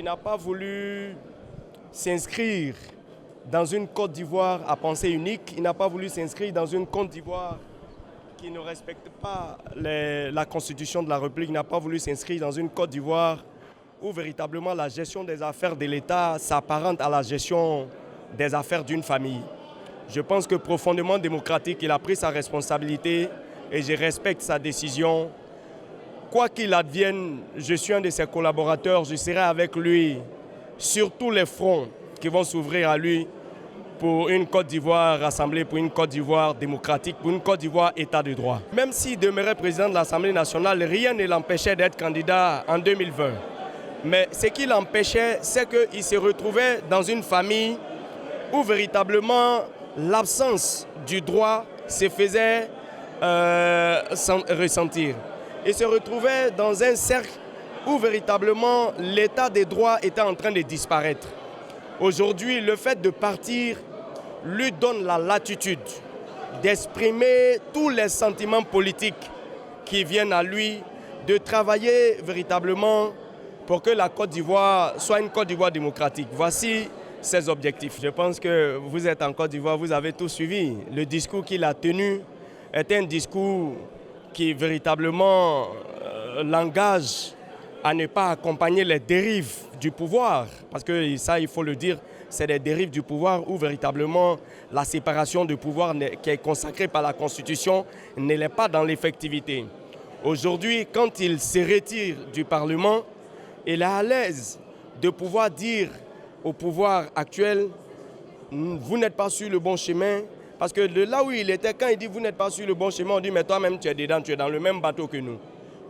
n'a pas voulu s'inscrire dans une Côte d'Ivoire à pensée unique. Il n'a pas voulu s'inscrire dans une Côte d'Ivoire qui ne respecte pas la constitution de la République. Il n'a pas voulu s'inscrire dans une Côte d'Ivoire où véritablement la gestion des affaires de l'État s'apparente à la gestion des affaires d'une famille. Je pense que profondément démocratique, il a pris sa responsabilité et je respecte sa décision. Quoi qu'il advienne, je suis un de ses collaborateurs, je serai avec lui sur tous les fronts qui vont s'ouvrir à lui pour une Côte d'Ivoire rassemblée, pour une Côte d'Ivoire démocratique, pour une Côte d'Ivoire État de droit. Même s'il demeurait président de l'Assemblée nationale, rien ne l'empêchait d'être candidat en 2020. Mais ce qui l'empêchait, c'est qu'il se retrouvait dans une famille où véritablement l'absence du droit se faisait ressentir. Il se retrouvait dans un cercle où véritablement l'état des droits était en train de disparaître. Aujourd'hui, le fait de partir lui donne la latitude d'exprimer tous les sentiments politiques qui viennent à lui, de travailler véritablement pour que la Côte d'Ivoire soit une Côte d'Ivoire démocratique. Voici ses objectifs. Je pense que vous êtes en Côte d'Ivoire, vous avez tout suivi. Le discours qu'il a tenu est un discours qui véritablement l'engage à ne pas accompagner les dérives du pouvoir. Parce que ça, il faut le dire, c'est des dérives du pouvoir où véritablement la séparation du pouvoir qui est consacrée par la Constitution ne l'est pas dans l'effectivité. Aujourd'hui, quand il se retire du Parlement, il est à l'aise de pouvoir dire au pouvoir actuel, vous n'êtes pas sur le bon chemin. Parce que de là où il était, quand il dit vous n'êtes pas sur le bon chemin, on dit mais toi-même tu es dedans, tu es dans le même bateau que nous.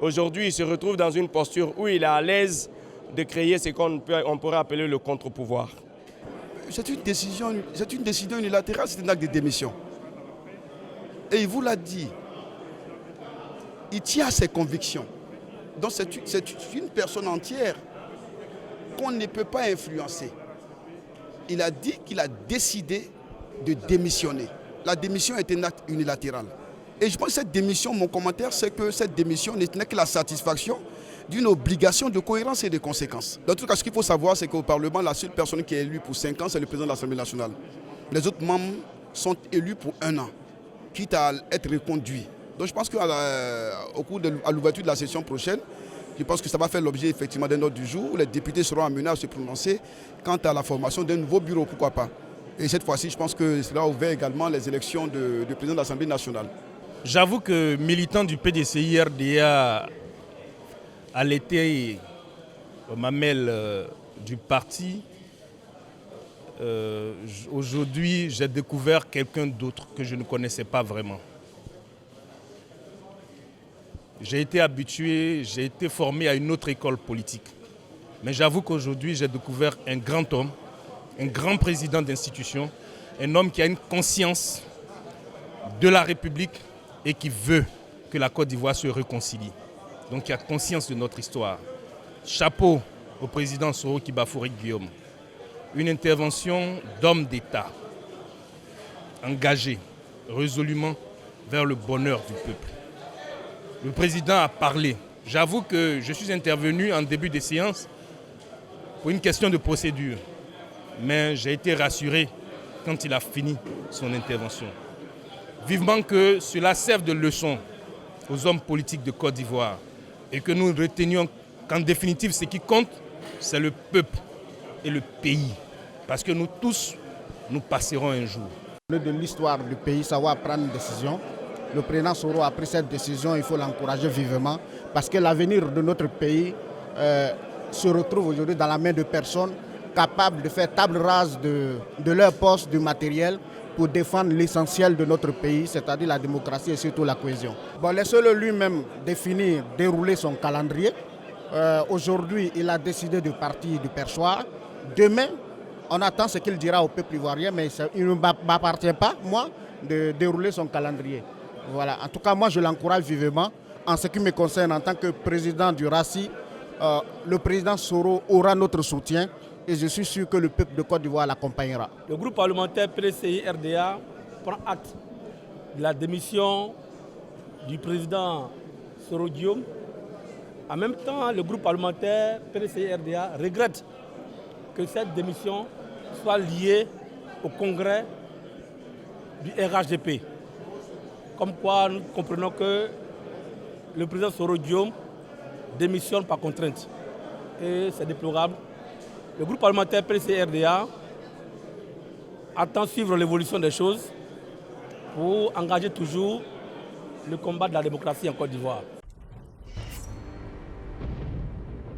Aujourd'hui, il se retrouve dans une posture où il est à l'aise de créer ce qu'on pourrait appeler le contre-pouvoir. C'est une décision unilatérale, c'est un acte de démission. Et il vous l'a dit, il tient à ses convictions. Donc c'est une personne entière qu'on ne peut pas influencer. Il a dit qu'il a décidé de démissionner. La démission est un acte unilatéral. Et je pense que cette démission, mon commentaire, c'est que cette démission n'est que la satisfaction d'une obligation de cohérence et de conséquences. En tout cas, ce qu'il faut savoir, c'est qu'au Parlement, la seule personne qui est élue pour 5 ans, c'est le président de l'Assemblée nationale. Les autres membres sont élus pour 1 an, quitte à être reconduits. Donc je pense qu'à l'ouverture de la session prochaine, je pense que ça va faire l'objet effectivement d'un ordre du jour où les députés seront amenés à se prononcer quant à la formation d'un nouveau bureau, pourquoi pas. Et cette fois-ci, je pense que cela ouvert également les élections de président de l'Assemblée nationale. J'avoue que militant du PDCI-RDA à l'été mamelle du parti, aujourd'hui j'ai découvert quelqu'un d'autre que je ne connaissais pas vraiment. J'ai été habitué, j'ai été formé à une autre école politique. Mais j'avoue qu'aujourd'hui j'ai découvert un grand homme, un grand président d'institution, un homme qui a une conscience de la République et qui veut que la Côte d'Ivoire se réconcilie. Donc il a conscience de notre histoire. Chapeau au président Soro Kibafouri Guillaume. Une intervention d'homme d'État, engagé résolument vers le bonheur du peuple. Le président a parlé. J'avoue que je suis intervenu en début de séance pour une question de procédure. Mais j'ai été rassuré quand il a fini son intervention. Vivement que cela serve de leçon aux hommes politiques de Côte d'Ivoire et que nous retenions qu'en définitive, ce qui compte, c'est le peuple et le pays. Parce que nous tous, nous passerons un jour. De l'histoire du pays, savoir prendre une décision. Le président Soro a pris cette décision, il faut l'encourager vivement parce que l'avenir de notre pays se retrouve aujourd'hui dans la main de personnes capables de faire table rase de leur poste, du matériel pour défendre l'essentiel de notre pays, c'est-à-dire la démocratie et surtout la cohésion. Bon, laissez-le lui-même définir, dérouler son calendrier. Aujourd'hui, il a décidé de partir du perchoir. Demain, on attend ce qu'il dira au peuple ivoirien, mais il ne m'appartient pas, moi, de dérouler son calendrier. Voilà. En tout cas, moi, je l'encourage vivement. En ce qui me concerne, en tant que président du RACI, le président Soro aura notre soutien et je suis sûr que le peuple de Côte d'Ivoire l'accompagnera. Le groupe parlementaire PDCI-RDA prend acte de la démission du président Soro Guillaume. En même temps, le groupe parlementaire PDCI-RDA regrette que cette démission soit liée au congrès du RHDP. Comme quoi nous comprenons que le président Soro Guillaume démissionne par contrainte. Et c'est déplorable. Le groupe parlementaire PCRDA attend suivre l'évolution des choses pour engager toujours le combat de la démocratie en Côte d'Ivoire.